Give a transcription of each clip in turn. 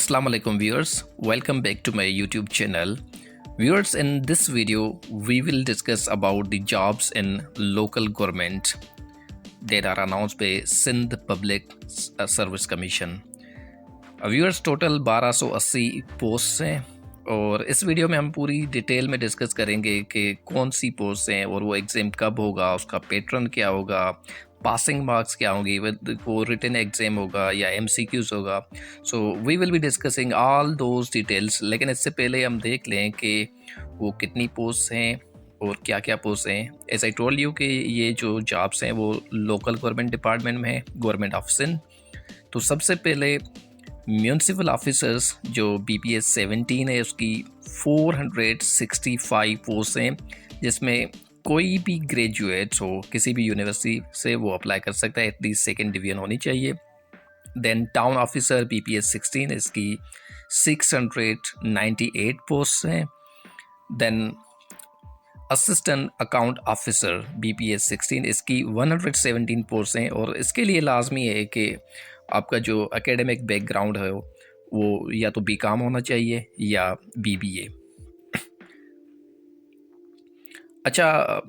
Assalamu alaikum viewers, welcome back to my YouTube channel. Viewers, in this video we will discuss about the jobs in local government that are announced by Sindh Public Service Commission. Viewers total 1280 post हैं और इस video में हम पूरी detail में discuss करेंगे कि कौन सी पोस्ट हैं और वो एग्ज़ाम कब होगा, उसका पैटर्न क्या होगा, पासिंग मार्क्स क्या होंगी, वो रिटन एग्ज़ाम होगा या MCQs होगा. So we will be discussing all those details. लेकिन इससे पहले हम देख लें कि वो कितनी पोस्ट हैं और क्या क्या पोस्ट हैं. एज आई टोल्ड यू कि ये जो जॉब्स हैं वो लोकल गवर्नमेंट डिपार्टमेंट में है, गवर्नमेंट ऑफ सिंध. तो सबसे पहले म्यूनसिपल ऑफिसर्स जो BPS 17 है उसकी 465 पोस्ट हैं, जिसमें कोई भी ग्रेजुएट हो किसी भी यूनिवर्सिटी से वो अप्लाई कर सकता है, एटलीस्ट सेकेंड डिवीजन होनी चाहिए. देन टाउन ऑफिसर BPS 16 इसकी 698 पोस्ट हैं. Then assistant account officer BPS 16 इसकी 117 पोस्ट हैं और इसके लिए लाजमी है कि आपका जो एकेडमिक बैकग्राउंड है वो या तो BCom होना चाहिए या BBA. अच्छा,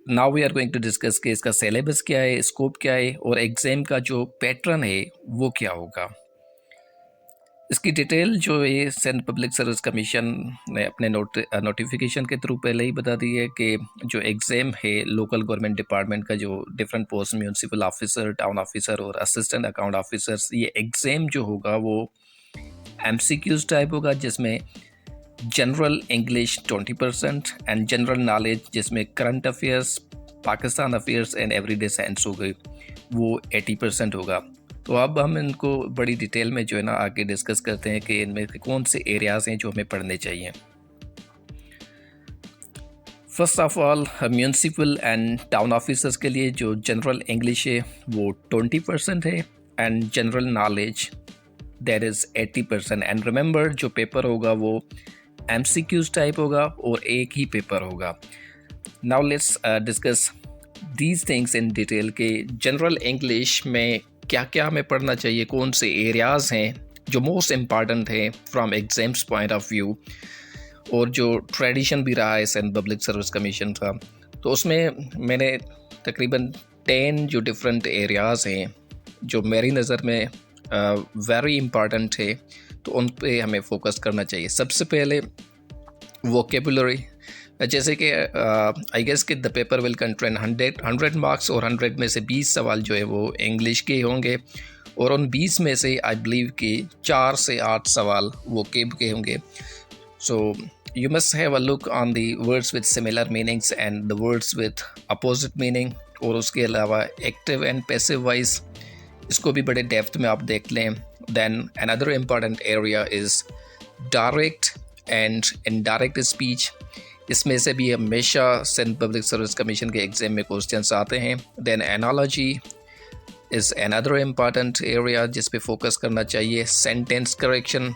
now we are going to discuss कि इसका सिलेबस क्या है, स्कोप क्या है और एग्ज़ाम का जो पैटर्न है वो क्या होगा. इसकी डिटेल जो है सिंध पब्लिक सर्विस कमीशन ने अपने नोटिफिकेशन के थ्रू पहले ही बता दी है कि जो एग्ज़ाम है लोकल गवर्नमेंट डिपार्टमेंट का, जो different post municipal officer, town officer और असिस्टेंट अकाउंट ऑफिसर्स, ये एग्ज़ाम जो होगा वो MCQs टाइप होगा, जिसमें general English 20% and general knowledge जिसमें current affairs, Pakistan affairs and everyday science हो गई, वो 80% होगा. तो अब हम इनको बड़ी डिटेल में जो है ना आगे डिस्कस करते हैं कि इनमें कौन से एरियाज़ हैं जो हमें पढ़ने चाहिए. First of all, municipal and town officers के लिए जो जनरल इंग्लिश है वो 20% है and general knowledge that is 80%. And remember, जो पेपर होगा वो MCQs टाइप होगा और एक ही पेपर होगा. Now let's discuss these things in detail के जनरल इंग्लिश में क्या क्या हमें पढ़ना चाहिए, कौन से एरियाज़ हैं जो मोस्ट इम्पॉर्टेंट हैं from exams point of view, और जो ट्रेडिशन भी रहा है सिंध पब्लिक सर्विस कमीशन का. तो उसमें मैंने तकरीबन 10 जो डिफरेंट एरियाज़ हैं जो मेरी नज़र में वेरी इम्पॉर्टेंट है, तो उन पे हमें फोकस करना चाहिए. सबसे पहले वोकेबुलरी, जैसे कि आई गेस कि the paper will contain 100 marks और 100 में से 20 सवाल जो है वो इंग्लिश के होंगे और उन 20 में से आई बिलीव कि 4 से 8 सवाल वोकेब के होंगे. सो you must have a look on the words with similar meanings and the words with opposite meaning. और उसके अलावा एक्टिव एंड पैसिव वॉइस, इसको भी बड़े डेप्थ में आप देख लें. Then another important area is direct and indirect speech. इसमें से भी हमेशा सिंध पब्लिक सर्विस कमीशन के एग्ज़ाम में क्वेश्चंस आते हैं. Then analogy is another important area जिस पे फोकस करना चाहिए. सेंटेंस करेक्शन,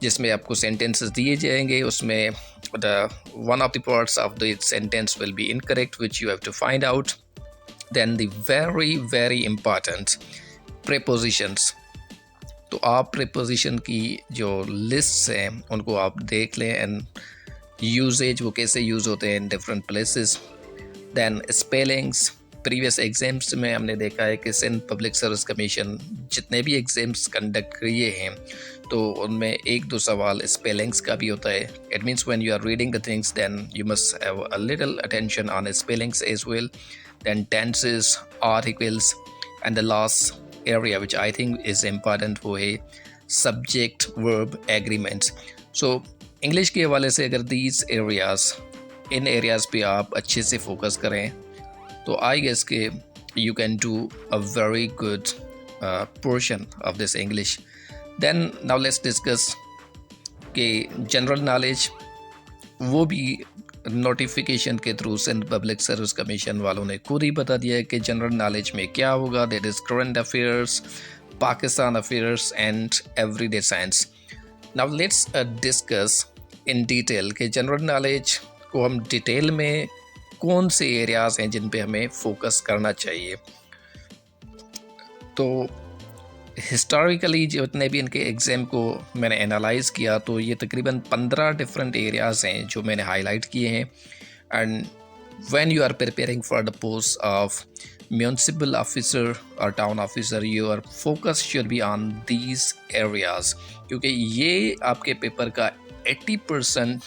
जिसमें आपको सेंटेंसेस दिए जाएंगे, उसमें one of the parts of the sentence will be incorrect which you have to find out. Then the very important prepositions. तो आप preposition की जो lists हैं उनको आप देख लें एंड यूजेज वो कैसे यूज़ होते हैं in different places. Than spellings, previous exams में हमने देखा है कि सिंध पब्लिक सर्विस कमीशन जितने भी एग्ज़ाम्स कंडक्ट किए हैं तो उनमें 1-2 सवाल स्पेलिंग्स का भी होता है. It means when you are reading the things then you must have a little attention on spellings as well. Then tenses, articles and the last area which I think is important वो है subject verb agreements. So English के हवाले से अगर इन areas पे आप अच्छे से फोकस करें तो आई गेस के you can do a very good portion of this English. Then now let's discuss कि जनरल नॉलेज, वो भी नोटिफिकेशन के through Sindh public service commission वालों ने खुद ही बता दिया है कि जनरल नॉलेज में क्या होगा. That is current affairs, Pakistan affairs and everyday science. Now let's discuss in detail कि जनरल नॉलेज को हम डिटेल में कौन से एरियाज़ हैं जिन पे हमें फोकस करना चाहिए. तो हिस्टोरिकली जितने भी इनके एग्ज़ाम को मैंने एनालाइज़ किया तो ये तकरीबन 15 डिफरेंट एरियाज़ हैं जो मैंने हाईलाइट किए हैं। And when you are preparing for the post of municipal officer और town officer, your focus should be on these areas, क्योंकि ये आपके पेपर का 80%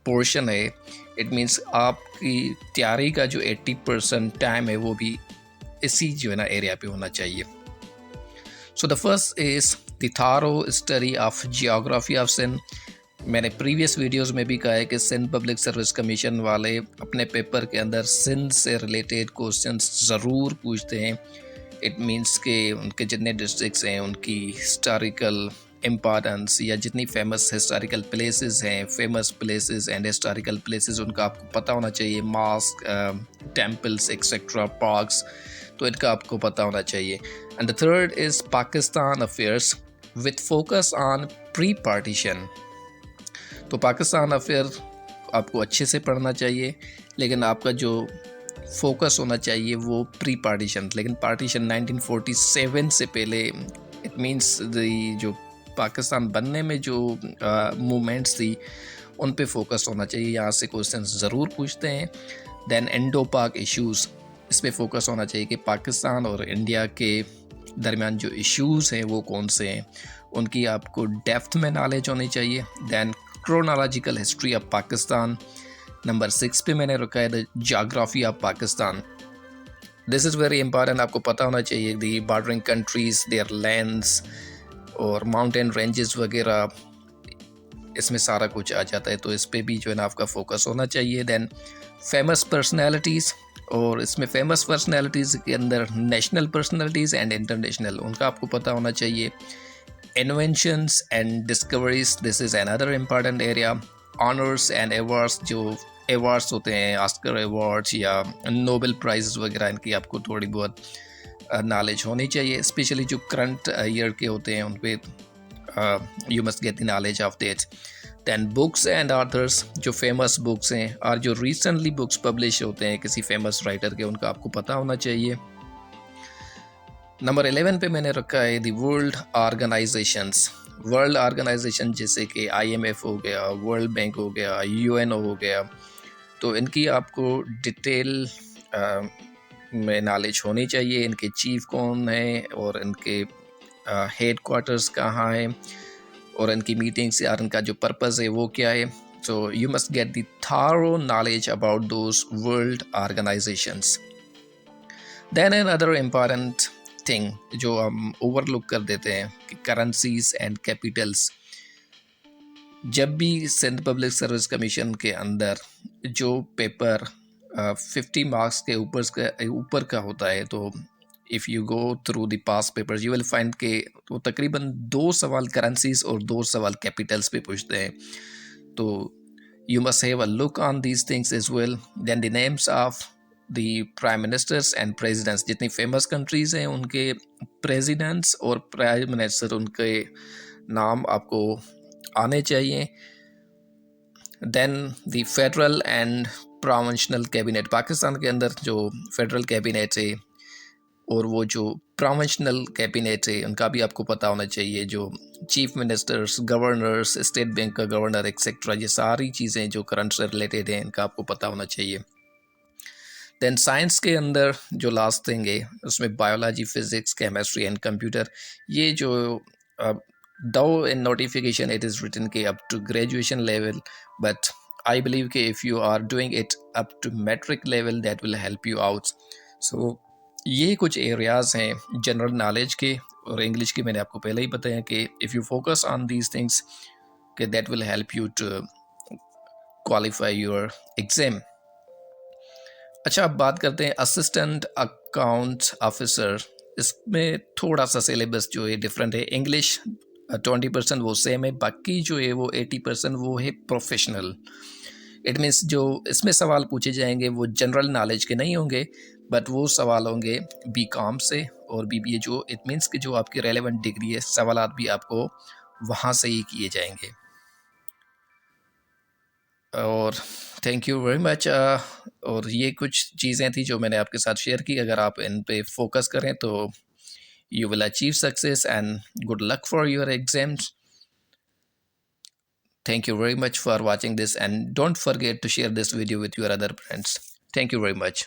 पोर्शन है। इट मीन्स आपकी तैयारी का जो 80% टाइम है वो भी इसी जो है ना एरिया पे होना चाहिए। So the first is the thorough study of geography of Sindh. मैंने प्रीवियस वीडियोस में भी कहा है कि सिंध पब्लिक सर्विस कमीशन वाले अपने पेपर के अंदर सिंध से रिलेटेड क्वेश्चंस ज़रूर पूछते हैं। इट मीन्स के उनके जितने डिस्ट्रिक्ट्स हैं उनकी हिस्टोरिकल इम्पॉर्टेंस या जितनी फेमस हिस्टोरिकल प्लेसेस हैं, famous places and historical places उनका आपको पता होना चाहिए। मॉस्क, टेम्पल्स एक्सेट्रा, पार्क्स, तो इनका आपको पता होना चाहिए। And the third is Pakistan affairs with focus on pre partition. तो पाकिस्तान अफेयर आपको अच्छे से पढ़ना चाहिए, लेकिन आपका जो फोकस होना चाहिए वो प्री पार्टीशन, लेकिन पार्टीशन 1947 से पहले। इट मीन्स जो पाकिस्तान बनने में जो मूवमेंट्स थी उन पे फोकस होना चाहिए। यहाँ से क्वेश्चन ज़रूर पूछते हैं। देन इंडो पाक इश्यूज़, इस पे फोकस होना चाहिए कि पाकिस्तान और इंडिया के दरमियान जो इश्यूज़ हैं वो कौन से हैं, उनकी आपको डेप्थ में नॉलेज होनी चाहिए। Then chronological history of Pakistan, number 6 पे मैंने रखा है the geography of Pakistan. This is very important, आपको पता होना चाहिए the bordering countries, their lands और माउंटेन रेंजेस वगैरह, इसमें सारा कुछ आ जाता है, तो इस पे भी जो है ना आपका फोकस होना चाहिए। दैन फेमस पर्सनैलिटीज़, और इसमें फेमस पर्सनैलिटीज़ के अंदर नेशनल पर्सनैलिटीज़ एंड इंटरनेशनल, उनका आपको पता होना चाहिए। Inventions and discoveries, this is another important area. Honours and awards, जो अवार्ड्स होते हैं, ऑस्कर अवार्ड्स या नोबेल प्राइज़ वगैरह, इनकी आपको थोड़ी बहुत नॉलेज होनी चाहिए। स्पेशली जो करंट ईयर के होते हैं उन पर you must get the knowledge of that. Then books and authors, जो फेमस बुक्स हैं और जो रिसेंटली बुक्स पब्लिश होते हैं किसी फेमस राइटर के, उनका आपको पता होना चाहिए। नंबर 11 पे मैंने रखा है the world organisations. World organisation जैसे कि IMF हो गया, वर्ल्ड बैंक हो गया, UNO हो गया, तो इनकी आपको डिटेल में नॉलेज होनी चाहिए। इनके चीफ कौन है और इनके हेड क्वार्टर्स कहाँ हैं और इनकी मीटिंग्स और इनका जो पर्पज़ है वो क्या है। So you must get the thorough knowledge about those world organisations. Then another important thing जो हम ओवरलुक कर देते हैं कि करेंसीज एंड कैपिटल्स। जब भी सिंध पब्लिक सर्विस कमीशन के अंदर जो पेपर 50 मार्क्स के ऊपर का होता है, तो if you go through the pass papers you will find के तो तकरीबन 2 सवाल करेंसीज और 2 सवाल कैपिटल्स पे पूछते हैं। तो you must have a look on these things as well. Then the names of the prime ministers and presidents, जितनी फेमस कंट्रीज़ हैं उनके प्रेजिडेंट्स और प्राइम मिनिस्टर, उनके नाम आपको आने चाहिए। Then the federal and provincial cabinet, Pakistan के अंदर जो फेडरल कैबिनेट है और वो जो प्रोविंशनल कैबिनेट है उनका भी आपको पता होना चाहिए। जो chief ministers, governors, state bank का गवर्नर एक्सेट्रा, ये सारी चीज़ें जो करंट से रिलेटेड हैं इनका आपको पता होना चाहिए। देन साइंस के अंदर जो लास्ट थिंग है उसमें biology, physics, chemistry and computer. ये जो though in notification it is written कि up to graduation level, but I believe कि if you are doing it up to metric level that will help you out. So ये कुछ areas हैं general knowledge के, और English की मैंने आपको पहले ही बताया कि if you focus on these things कि that will help you to qualify your exam. अच्छा, अब बात करते हैं असिस्टेंट अकाउंट ऑफिसर। इसमें थोड़ा सा सिलेबस जो है डिफरेंट है। इंग्लिश 20% वो सेम है, बाकी जो है वो 80% वो है प्रोफेशनल। इट मीन्स जो इसमें सवाल पूछे जाएंगे वो जनरल नॉलेज के नहीं होंगे, बट वो सवाल होंगे BCom से और BBA, जो इट मीन्स कि जो आपकी रेलेवेंट डिग्री है, सवाल भी आपको वहाँ से ही किए जाएंगे। और थैंक यू वेरी मच। और ये कुछ चीज़ें थी जो मैंने आपके साथ शेयर की। अगर आप इन पे फोकस करें तो you will achieve success, and good luck for your exams. Thank you very much for watching this, and don't forget to share this video with your other friends. Thank you very much.